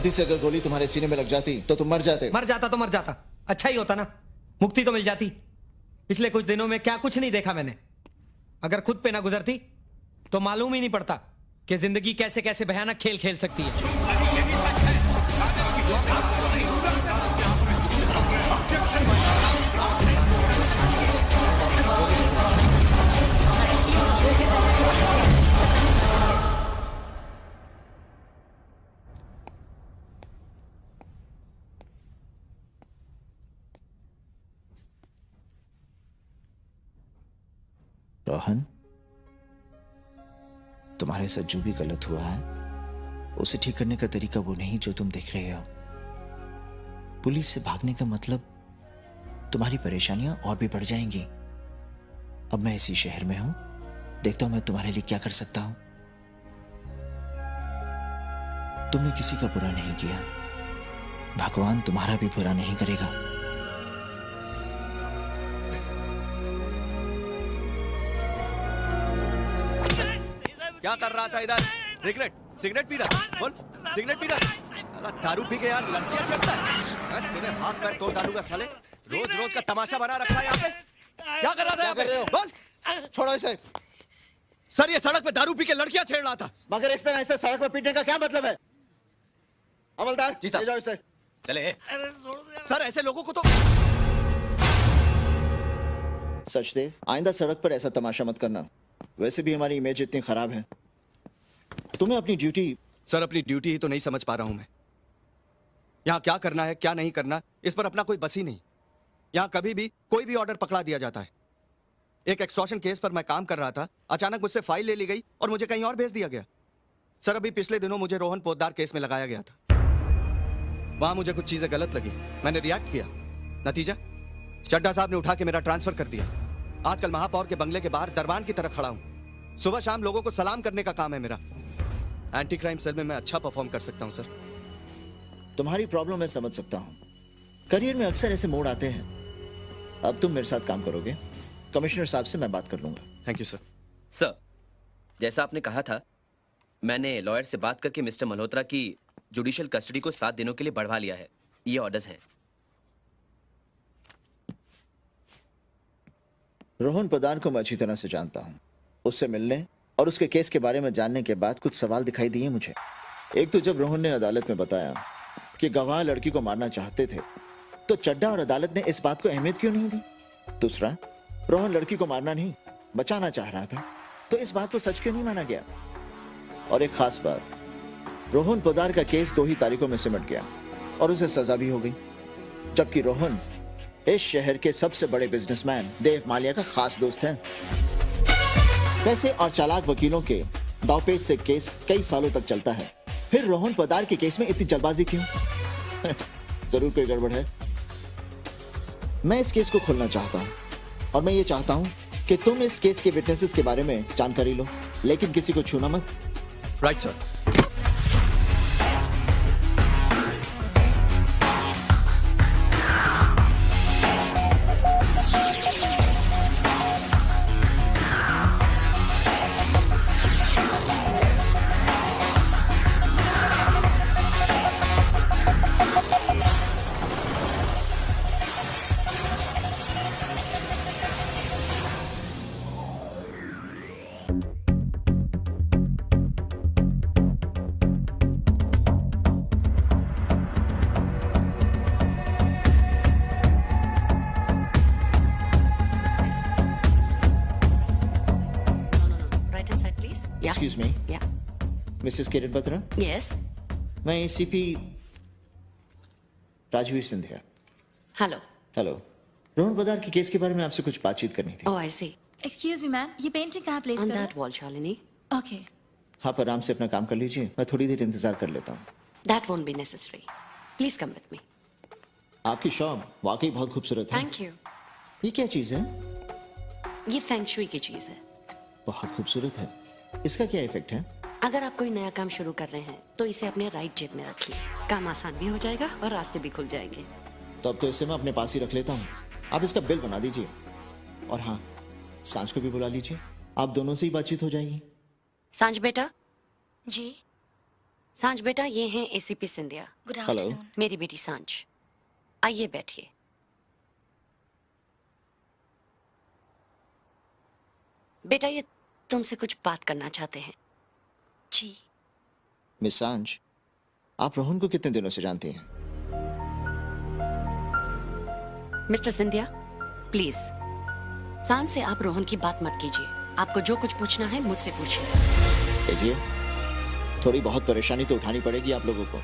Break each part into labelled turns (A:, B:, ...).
A: गलती से अगर गोली तुम्हारे सीने में लग जाती तो तुम मर जाते।
B: मर जाता तो मर जाता, अच्छा ही होता ना, मुक्ति तो मिल जाती। पिछले कुछ दिनों में क्या कुछ नहीं देखा मैंने। अगर खुद पे ना गुजरती तो मालूम ही नहीं पड़ता कि जिंदगी कैसे कैसे भयानक खेल खेल सकती है।
A: रोहन, तुम्हारे साथ जो भी गलत हुआ है उसे ठीक करने का तरीका वो नहीं जो तुम देख रहे हो। पुलिस से भागने का मतलब तुम्हारी परेशानियां और भी बढ़ जाएंगी। अब मैं इसी शहर में हूं, देखता हूं मैं तुम्हारे लिए क्या कर सकता हूं। तुमने किसी का बुरा नहीं किया, भगवान तुम्हारा भी बुरा नहीं करेगा।
C: क्या कर रहा था इधर? सिगरेट सिगरेट पी रहा? बोल, सिगरेट पी रहा? साला दारू पी के यार लड़कियां छेड़ता है। तेरे हाथ पैर तोड़ डालूंगा साले। रोज रोज का तमाशा बना रखा है यहाँ पे। क्या कर रहा था यहाँ पे? बोल।
A: छोड़ो इसे।
C: सर ये सड़क पे दारू पी के लड़कियां छेड़ रहा था।
A: मगर इस तरह ऐसे सड़क पर पीटने का क्या मतलब है? हवलदार
C: जी साहब।
A: ले जाओ इसे।
C: चले। सर ऐसे लोगों को तो
A: सच दे, आइंदा सड़क पर ऐसा तमाशा मत करना। वैसे भी हमारी इमेज इतनी खराब है। तुम्हें अपनी ड्यूटी।
C: सर अपनी ड्यूटी ही तो नहीं समझ पा रहा हूं मैं। यहाँ क्या करना है क्या नहीं करना इस पर अपना कोई बस ही नहीं। यहाँ कभी भी कोई भी ऑर्डर पकड़ा दिया जाता है। एक एक्सटॉर्शन केस पर मैं काम कर रहा था, अचानक मुझसे फाइल ले ली गई और मुझे कहीं और भेज दिया गया। सर अभी पिछले दिनों मुझे रोहन पोद्दार केस में लगाया गया था। वहां मुझे कुछ चीजें गलत लगी, मैंने रिएक्ट किया। नतीजा चड्ढा साहब ने उठा के मेरा ट्रांसफर कर दिया। आजकल महापौर के बंगले के बाहर दरबान की तरह खड़ा हूं। सुबह शाम लोगों को सलाम करने का काम है मेरा। एंटी क्राइम सेल में मैं अच्छा परफॉर्म कर सकता हूं सर।
A: तुम्हारी प्रॉब्लम मैं समझ सकता हूं। करियर में अक्सर ऐसे मोड़ आते हैं। अब तुम मेरे साथ काम करोगे, कमिश्नर साहब से मैं बात कर लूंगा।
C: Thank you sir.
D: सर जैसा आपने कहा था, मैंने लॉयर से बात करके मिस्टर मल्होत्रा की जुडिशियल कस्टडी को 7 दिनों के लिए बढ़वा लिया है। ये ऑर्डर्स हैं।
A: रोहन पोद्दार को मैं अच्छी तरह से जानता हूं। उससे मिलने और उसके केस के बारे में जानने के बाद कुछ सवाल दिखाई दिए मुझे। एक तो जब रोहन ने अदालत में बताया कि गवाह लड़की को मारना चाहते थे, तो चड्ढा और अदालत ने इस बात को अहमियत क्यों नहीं दी? दूसरा, रोहन लड़की को मारना नहीं बचाना चाह रहा था, तो इस बात को सच क्यों नहीं माना गया? और एक खास बात, रोहन पोद्दार का केस 2 ही तारीखों में सिमट गया और उसे सजा भी हो गई, जबकि रोहन इस शहर के सबसे बड़े बिजनेसमैन देव मालिया का खास दोस्त है। पैसे और चालाक वकीलों के दांवपेच से केस कई सालों तक चलता है, फिर रोहन पोद्दार के केस में इतनी जल्दबाजी क्यों? जरूर कोई गड़बड़ है। मैं इस केस को खोलना चाहता हूं और मैं ये चाहता हूं कि तुम इस केस के विटनेसेस के बारे में जानकारी लो, लेकिन किसी को छूना मत।
C: Right sir.
A: Excuse me.
E: Yeah.
A: Mrs. Kiran Batra?
E: Yes.
A: मैं ACP Rajveer Scindia.
E: Hello.
A: Hello. Rohan Poddar के केस के बारे में आपसे कुछ बातचीत करनी थी।
E: Oh, I see.
F: Excuse me, ma'am. ये पेंटिंग कहाँ प्लेस
E: On
F: करो?
E: that wall, Shalini.
F: Okay.
A: आप आराम से अपना काम कर लीजिए, मैं थोड़ी देर इंतजार कर लेता हूँ।
E: That won't be necessary. Please come with me.
A: आपकी शॉप वाकई बहुत खूबसूरत है।
E: Thank you.
A: ये क्या चीज है?
E: ये फेंग शुई की चीज है।
A: बहुत खूबसूरत है। इसका क्या इफेक्ट है?
E: अगर आप कोई नया काम शुरू कर रहे हैं तो इसे अपने राइट जेब में रखिए। काम आसान भी हो जाएगा और रास्ते भी खुल जाएंगे।
A: तब तो इसे मैं अपने पास ही रख लेता हूँ। आप इसका बिल बना दीजिए और हाँ, सांझ को भी बुला लीजिए। आप दोनों से ही बातचीत हो जाएगी।
E: सांझ बेटा,
F: जी।
E: सांझ बेटा, ये हैं ACP Scindia,
F: Good
A: Hello.
F: afternoon.
E: मेरी बेटी सांझ। आइए बैठिए। बेटा, ये तुमसे कुछ बात करना चाहते हैं।
F: जी।
A: मिस सांझ, आप रोहन को कितने दिनों से जानती हैं?
E: मिस्टर सिंधिया, प्लीज सांझ से आप रोहन की बात मत कीजिए। आपको जो कुछ पूछना है मुझसे पूछिए।
A: देखिए, थोड़ी बहुत परेशानी तो उठानी पड़ेगी आप लोगों को।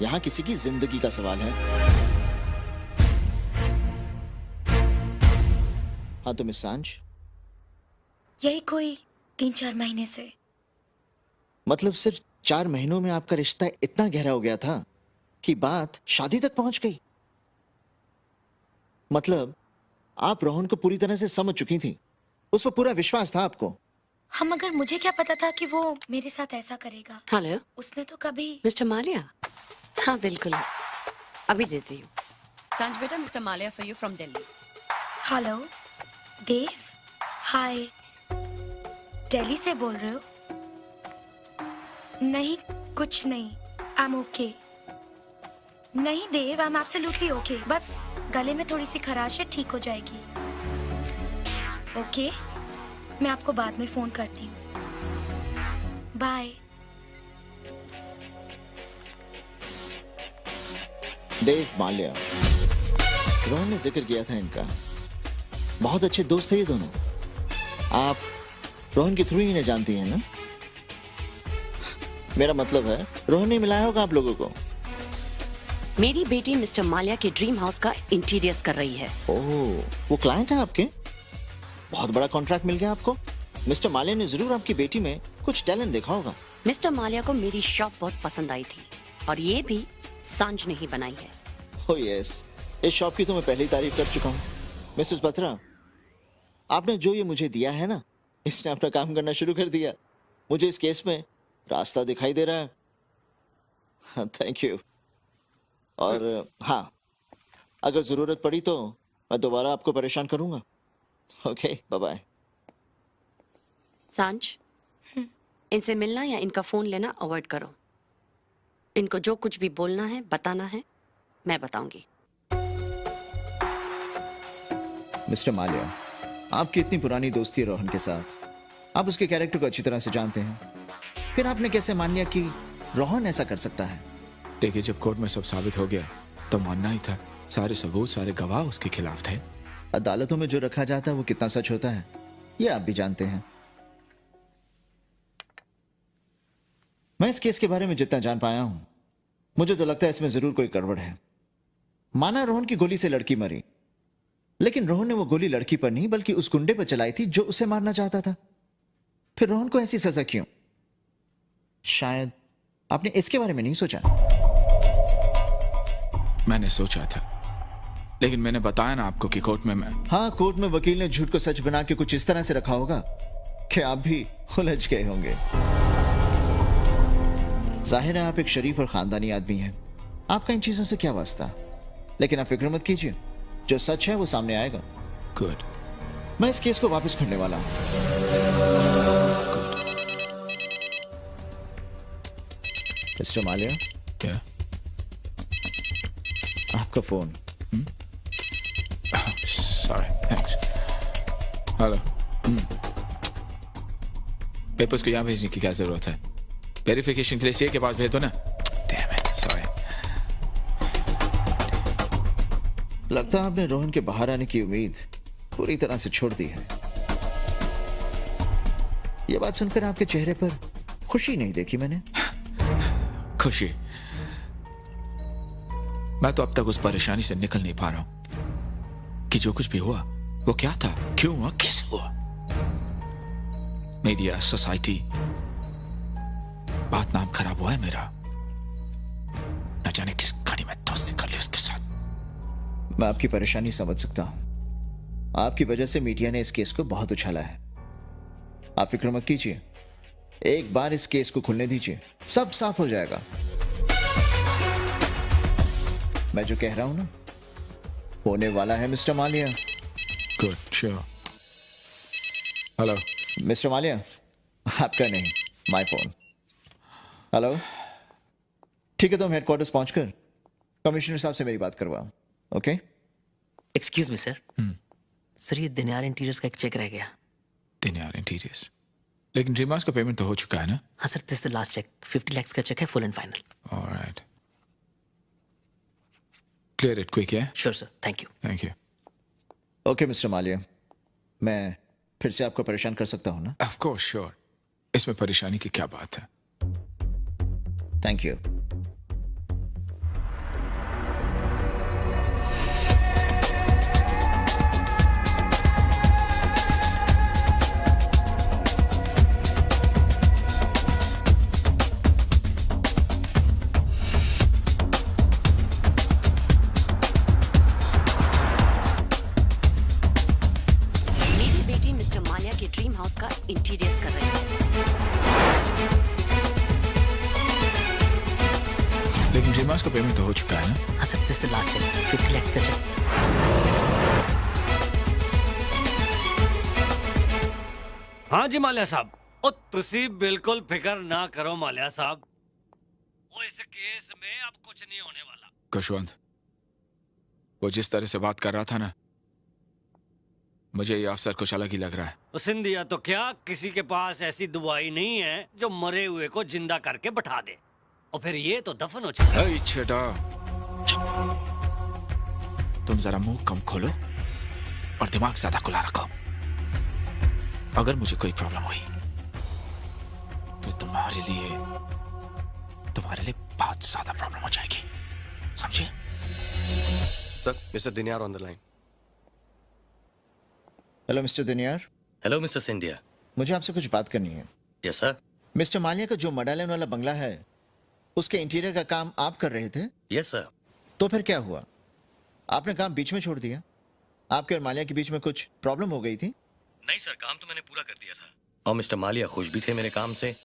A: यहाँ किसी की जिंदगी का सवाल है। हाँ तो मिस सांझ,
F: यही कोई 3-4 महीने से।
A: मतलब सिर्फ 4 महीनों में आपका रिश्ता इतना गहरा हो गया था कि बात शादी तक पहुंच गई। मतलब आप रोहन को पूरी तरह से समझ चुकी थी, उस पर पूरा विश्वास था आपको।
F: हम मगर मुझे क्या पता था कि वो मेरे साथ ऐसा करेगा।
E: हेलो
F: उसने तो कभी।
E: मिस्टर मालिया। हाँ बिल्कुल, अभी देती हूँ। सांझ बेटा, mister Malia for you from Delhi.
F: Hello Dev, hi. Delhi से बोल रहे हो? नहीं, कुछ नहीं, आई एम ओके। नहीं देव, आई एम एब्सोल्युटली ओके। बस गले में थोड़ी सी खराश है, ठीक हो जाएगी। ओके, मैं आपको बाद में फोन करती हूँ। बाय।
A: देव माल्या, रोहन ने जिक्र किया था इनका। बहुत अच्छे दोस्त थे ये दोनों। आप रोहन के थ्रू ही इन्हें जानती हैं ना? मेरा मतलब है रोहन ने मिलाया होगा आप लोगों को।
E: मेरी बेटी मिस्टर मालिया के ड्रीम हाउस का इंटीरियर्स कर रही है।
A: ओह, वो क्लाइंट है आपके? बहुत बड़ा कॉन्ट्रैक्ट मिल गया आपको। मिस्टर माल्या ने जरूर आपकी बेटी में कुछ टैलेंट देखा होगा।
E: मिस्टर मालिया को मेरी शॉप बहुत पसंद आई थी और ये भी सांझ ने ही बनाई है।
A: ओह यस, इस शॉप की तो मैं पहले ही तारीफ कर चुका हूँ। मिसेस बत्रा, आपने जो ये मुझे दिया है ना, इसने अपना काम करना शुरू कर दिया। मुझे इस केस में रास्ता दिखाई दे रहा है। Thank you. और हाँ, अगर जरूरत पड़ी तो मैं दोबारा आपको परेशान करूंगा। Okay, bye bye.
E: सांझ, इनसे मिलना या इनका फोन लेना अवॉइड करो। इनको जो कुछ भी बोलना है, बताना है, मैं बताऊंगी।
A: मिस्टर माल्या, आपकी इतनी पुरानी दोस्ती है रोहन के साथ, आप उसके कैरेक्टर को अच्छी तरह से जानते हैं, फिर आपने कैसे मान लिया कि रोहन ऐसा कर सकता है?
G: देखिए, जब कोर्ट में सब साबित हो गया तो मानना ही था। सारे सबूत, सारे गवाह उसके खिलाफ थे।
A: अदालतों में जो रखा जाता है वो कितना सच होता है, ये आप भी जानते हैं। मैं इस केस के बारे में जितना जान पाया हूं, मुझे तो लगता है इसमें जरूर कोई गड़बड़ है। माना रोहन की गोली से लड़की मरी, लेकिन रोहन ने वो गोली लड़की पर नहीं बल्कि उस गुंडे पर चलाई थी जो उसे मारना चाहता था। फिर रोहन को ऐसी सजा क्यों? शायद आपने इसके बारे में नहीं सोचा।
G: मैंने सोचा था, लेकिन मैंने बताया ना आपको कि कोर्ट में मैं
A: हाँ, कोर्ट में वकील ने झूठ को सच बना के कुछ इस तरह से रखा होगा कि आप भी उलझ गए होंगे। जाहिर है आप एक शरीफ और खानदानी आदमी हैं, आपका इन चीजों से क्या वास्ता। लेकिन आप फिक्र मत कीजिए, जो सच है वो सामने आएगा।
G: गुड।
A: मैं इस केस को वापस खोलने वाला हूं। मिस्टर माल्या,
G: क्या?
A: आपका phone.
G: Sorry, thanks. Hello. Papers को यहाँ भेजने की क्या जरूरत है? वेरिफिकेशन के लिए सीए के पास भेज दो ना। Damn it, sorry.
A: लगता है आपने रोहन के बाहर आने की उम्मीद पूरी तरह से छोड़ दी है। यह बात सुनकर आपके चेहरे पर खुशी नहीं देखी मैंने।
G: खुशी? मैं तो अब तक उस परेशानी से निकल नहीं पा रहा हूं कि जो कुछ भी हुआ वो क्या था, क्यों हुआ, कैसे हुआ। मीडिया, सोसाइटी, बात नाम खराब हुआ है मेरा। न जाने किस घड़ी में दोस्ती कर ली उसके साथ।
A: मैं आपकी परेशानी समझ सकता हूं। आपकी वजह से मीडिया ने इस केस को बहुत उछाला है। आप फिक्र मत कीजिए, एक बार इस केस को खुलने दीजिए, सब साफ हो जाएगा। मैं जो कह रहा हूं ना, होने वाला है mister Mallya.
G: Good, sure. Hello.
A: Mister Mallya, आपका नहीं, माय फोन। हेलो। ठीक है, तो हम हेडक्वार्टर्स पहुंचकर कमिश्नर साहब से मेरी बात करवाओ। Okay?
H: Excuse me sir. Sir ये दिनार इंटीरियर्स का एक चेक रह गया।
G: दिनार इंटीरियर्स। लेकिन रीमास का पेमेंट तो हो चुका है ना?
H: हाँ sir, this the last check, 50 lakhs का चेक है, full and final.
G: Alright, clear it quick. है
H: sure sir, thank you.
G: Thank you.
A: Okay mister Malia, मैं फिर से आपको परेशान कर सकता हूं ना?
G: Of course, sure. इसमें परेशानी की क्या बात है?
A: Thank you.
E: मेरी बेटी मिस्टर माल्या के ड्रीम हाउस का इंटीरियर्स कर रही है।
G: लेकिन रीमास का पेमेंट तो हो चुका है ना?
H: हाँ sir, this the last check, 50 lakhs का चेक।
I: हाँ जी माल्या साहब, ओ तुसी बिल्कुल फिक्र ना करो माल्या साहब, ओ इस केस में अब कुछ नहीं होने वाला।
G: खुशवंत, वो जिस तरह से बात कर रहा था ना, मुझे ये अफसर कुछ अलग ही लग रहा है।
I: ओ सिंधिया, तो क्या किसी के पास ऐसी दवाई नहीं है जो मरे हुए को जिंदा करके बैठा दे, और फिर ये तो दफन हो चुका।
G: ऐ छेड़ा, चुप। तुम जरा मुंह कम खोलो और दिमाग ज्यादा खुला रखो। अगर मुझे कोई प्रॉब्लम हुई तो तुम्हारे लिए बहुत ज्यादा प्रॉब्लम हो जाएगी, समझे?
C: Sir, mister Dinyar on the line.
A: Hello mister Dinyar,
D: hello mister Scindia.
A: मुझे आपसे कुछ बात करनी है।
D: Yes sir.
A: मिस्टर मालिया का जो मडालन वाला बंगला है, उसके इंटीरियर का काम आप कर रहे थे?
D: Yes sir.
A: तो फिर क्या हुआ? आपने काम बीच में छोड़ दिया? आपके और मालिया के बीच में कुछ प्रॉब्लम हो गई थी?
D: नहीं सर, काम तो मैंने पूरा कर दिया था, और मिस्टर मालिया खुश भी थे मेरे काम से,